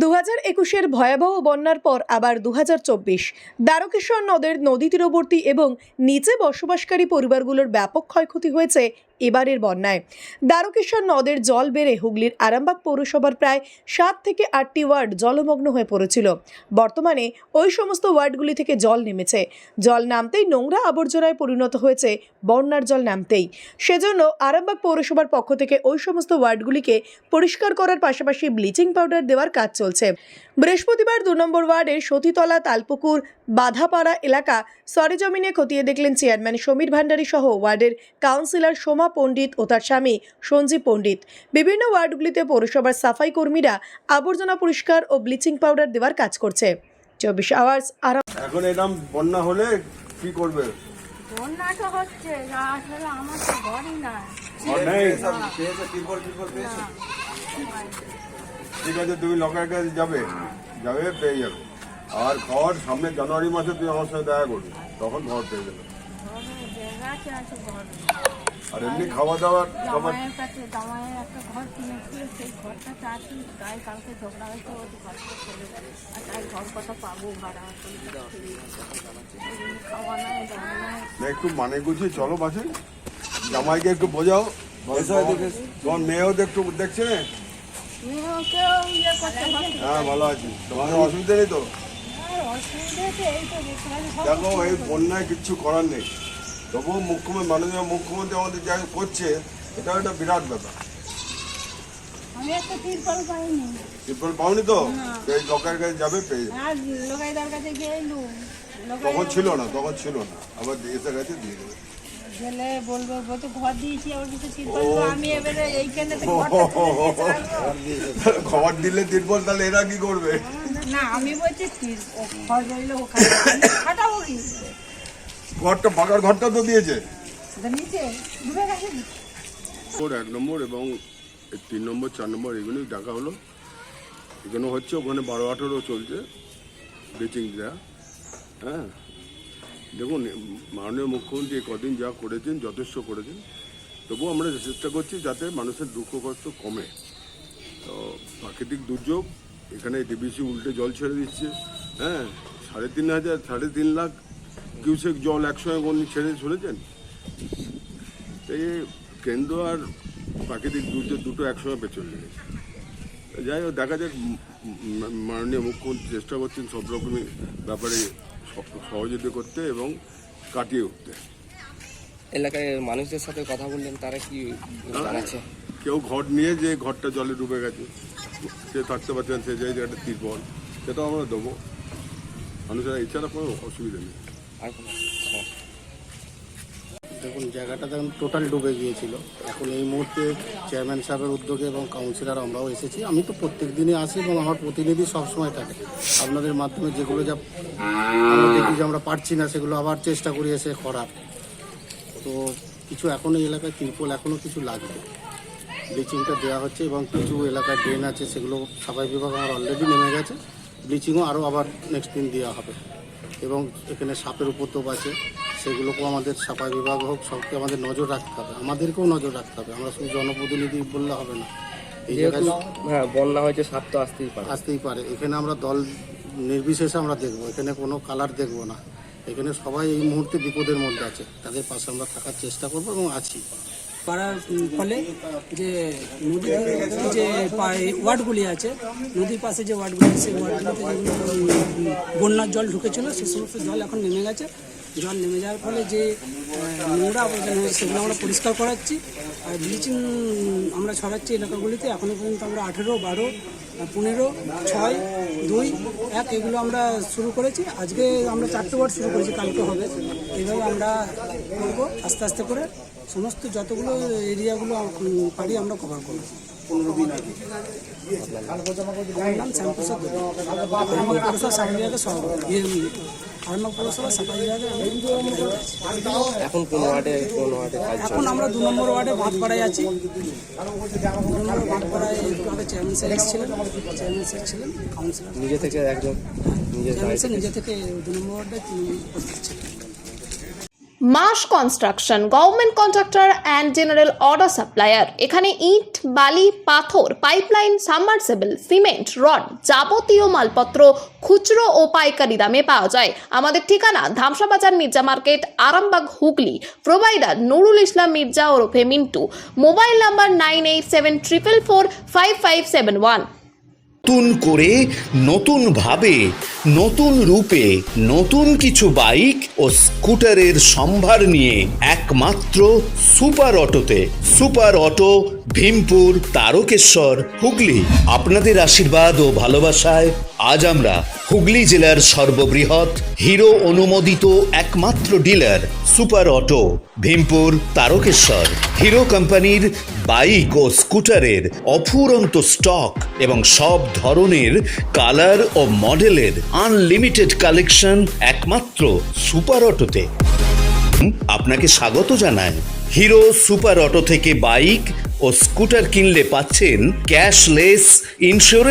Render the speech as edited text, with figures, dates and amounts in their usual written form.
2021-এর ভয়াবহ বন্যার পর আবার 2024 দ্বারকেশ্বর নদের নদী তীরবর্তী এবং নিচে বসবাসকারী পরিবারগুলোর ব্যাপক ক্ষয়ক্ষতি হয়েছে এবারের বন্যায়। দ্বারকেশ্বর নদের জল বেড়ে হুগলির আরামবাগ পৌরসভার প্রায় 7 থেকে 8টি ওয়ার্ড জলমগ্ন হয়ে পড়েছিল। বর্তমানে ওই সমস্ত ওয়ার্ডগুলি থেকে জল নেমেছে। জল নামতেই নোংরা আবর্জনায় পরিণত হয়েছে বন্যার জল নামতেই। সেজন্য আরামবাগ পৌরসভার পক্ষ থেকে ওই সমস্ত ওয়ার্ডগুলিকে পরিষ্কার করার পাশাপাশি ব্লিচিং পাউডার দেওয়ার কাজ চলছে। বৃহস্পতিবার 2 নম্বর ওয়ার্ডের সতীতলা, তালপুকুর, বাধাপাড়া এলাকা সরেজমিনে খতিয়ে দেখলেন চেয়ারম্যান সমীর ভান্ডারী সহ ওয়ার্ডের কাউন্সিলর সোমা পণ্ডিত ও তার স্বামী সঞ্জীব পণ্ডিত। বিভিন্ন ওয়ার্ডগুলিতে পৌরসভার সাফাই কর্মীরা আবর্জনা পরিষ্কার ও ব্লিচিং পাউডার দেওয়ার কাজ করছে। 24 আওয়ার্স এখন এরকম বন্যা হলে কি করবে? বন্যা তো হচ্ছে, আসলে আমার তো ঘরই না। ঠিক আছে, তুমি লোকের কাছে যাবে পেয়ে যাবে। আর ঘর সামনে জানুয়ারি মাসে তুমি আমার সাথে দেখা করবে, তখন ঘর পেয়ে যাবে। আর এমনি খাওয়া দাওয়ার জামাইয়ের কাছে জামাইয়ের একটা ঘর কিনেছিল, সেই ঘরটাতে আছি। তাই কালকে ঝগড়া হয়েছে, ওই ঘরটা চলে যাবে। আর তাই ঘর কথা পাবো ভাড়া, খাওয়া নাই দাওয়া নাই। একটু মানে গুছিয়ে চলো বাসে, জামাইকে একটু বোঝাও। তোমার মেয়েও একটু দেখছে। হ্যাঁ, ভালো আছি। তোমার অসুবিধা নেই তো? দেখো, এই বন্যায় কিচ্ছু করার নেই, তবুও মাননীয় মুখ্যমন্ত্রী আমাদের যা করছে, এটা একটা বিরাট ব্যাপার। তিরপল পাওনি তো? এই লোকের কাছে যাবে পেয়ে যাবে। তখন ছিল না, আবার এসে গেছে, দিয়ে দেবে। খবর দিলে তিরপল, তাহলে এরা কি করবে? ঘরটা পাকার ঘরটা তো দিয়েছে। 1 নম্বর এবং 3 নম্বর 4 নম্বর এগুলোই ডাকা হলো। এখানে হচ্ছে, ওখানে 12-18 চলছে ব্লিচিং দেওয়া। হ্যাঁ, দেখুন, মাননীয় মুখ্যমন্ত্রী কদিন যা করেছেন যথেষ্ট করেছেন, তবুও আমরা চেষ্টা করছি যাতে মানুষের দুঃখ কষ্ট কমে। তো প্রাকৃতিক দুর্যোগ, এখানে ডিবিসি উল্টে জল ছেড়ে দিচ্ছে। হ্যাঁ, 3.5 লাখ কিউসেক জল একসঙ্গে ছেড়ে শুনেছেন। এই কেন্দ্র আর প্রাকৃতিক দুর্যোগ দুটো একসঙ্গে পেছনে লেগেছে। যাই হোক, দেখা যাক, মাননীয় মুখ্যমন্ত্রী চেষ্টা করছেন সব রকমই ব্যাপারে সহযোগিতা করতে এবং কাটিয়ে উঠতে। এলাকায় মানুষদের সাথে কথা বললেন, তারা কি জানাচ্ছে? কেউ ঘর নিয়ে যে ঘরটা জলে ডুবে গেছে, সে থাকতে পারছেন, সে জায়গাটা তিরপল, সেটাও আমরা দেবো মানুষেরা। এছাড়া কোনো অসুবিধা নেই। দেখুন, জায়গাটা দেখুন টোটাল ডুবে গিয়েছিল। এখন এই মুহূর্তে চেয়ারম্যান সাহেবের উদ্যোগে এবং কাউন্সিলর আমরাও এসেছি। আমি তো প্রত্যেক দিনই আসি এবং আমার প্রতিনিধি সবসময় থাকে। আপনাদের মাধ্যমে যেগুলো যা আমরা দেখি যে আমরা পারছি না, সেগুলো আবার চেষ্টা করি এসে করার। তো কিছু এখনও এই এলাকায় তিরপল এখনও কিছু লাগবে, ব্লিচিংটা দেওয়া হচ্ছে এবং কিছু এলাকায় ড্রেন আছে, সেগুলো সাফাই বিভাগ আমার অলরেডি নেমে গেছে। ব্লিচিংও আরও আবার নেক্সট দিন দেওয়া হবে। এবং এখানে সাপের উপদ্রব আছে, সেগুলোকেও আমাদের সাফাই বিভাগ হোক, সবকে আমাদের নজর রাখতে হবে, আমাদেরকেও নজর রাখতে হবে। আমরা শুধু জনপ্রতিনিধি বললে হবে না। এই জায়গায় বন্যা হয়েছে, সাপ তো আসতেই পারে। এখানে আমরা দল নির্বিশেষে আমরা দেখবো, এখানে কোনো কালার দেখবো না। এখানে সবাই এই মুহূর্তে বিপদের মধ্যে আছে, তাদের পাশে আমরা থাকার চেষ্টা করবো এবং আছি। পাড়ার ফলে যে নদীর যে ওয়ার্ডগুলি আছে, নদীর পাশে যে ওয়ার্ডগুলি, সেই ওয়ার্ডগুলিতে যেগুলো বন্যার জল ঢুকেছিল, সে সমস্ত জল এখন নেমে গেছে। জল নেমে যাওয়ার ফলে যে নোংরা আবর্জনা হয়েছে, সেগুলো আমরা পরিষ্কার করাচ্ছি। আর ব্লিচিং আমরা ছড়াচ্ছি এলাকাগুলিতে। এখনও পর্যন্ত আমরা 18, 12, 15, 6, 2, 1 এগুলো আমরা শুরু করেছি। আজকে আমরা 4টে ওয়ার্ড শুরু করেছি, কালকে হবে। এইভাবে আমরা করব, আস্তে আস্তে করে সমস্ত যতগুলো এরিয়াগুলো পারি আমরা কভার করবো। 15 দিন আগে এখন আমরা 2 নম্বর ওয়ার্ডে বাঁধপাড়ায় আছি। 2 নম্বর বাঁধপাড়ায় চেয়ারম্যান স্যার ছিলেন, কাউন্সিলর নিজে থেকে 2 নম্বর ওয়ার্ডে উপস্থিত ছিলেন। মাস construction, government contractor and general order supplier. এখানে ইট, বালি, পাথর, পাইপলাইন, সাবমার্সিবল, সিমেন্ট, রড, যাবতীয় মালপত্র খুচরো ও পাইকারি দামে পাওয়া যায়। আমাদের ঠিকানা ধামসা বাজার, মির্জা মার্কেট, আরামবাগ, হুগলি। প্রোভাইডার নুরুল ইসলাম মির্জা ওরফে মিন্টু। Mobile number 9874445571। নতুন করে, নতুন ভাবে, নতুন রূপে, নতুন কিছু বাইক ও স্কুটারের সম্ভার নিয়ে একমাত্র সুপার অটোতে। Super auto, Bhimpur, Tarakeswar, Hooghly. আপনাদের আশীর্বাদ ও ভালোবাসায় আজ আমরা হুগলি জেলার সর্ববৃহৎ হিরো অনুমোদিত একমাত্র dealer super auto, Bhimpur, Tarakeswar. Hero কোম্পানির বাইক ও স্কুটারের অফুরন্ত স্টক এবং সব ধরনের কালার ও মডেলের আনলিমিটেড কালেকশন একমাত্র সুপার অটোতে। আপনাকে স্বাগত জানাই। হিরো সুপার অটো থেকে বাইক ও স্কুটার কিনলে পাচ্ছেন ক্যাশলেস ইন্স্যুরেন্স।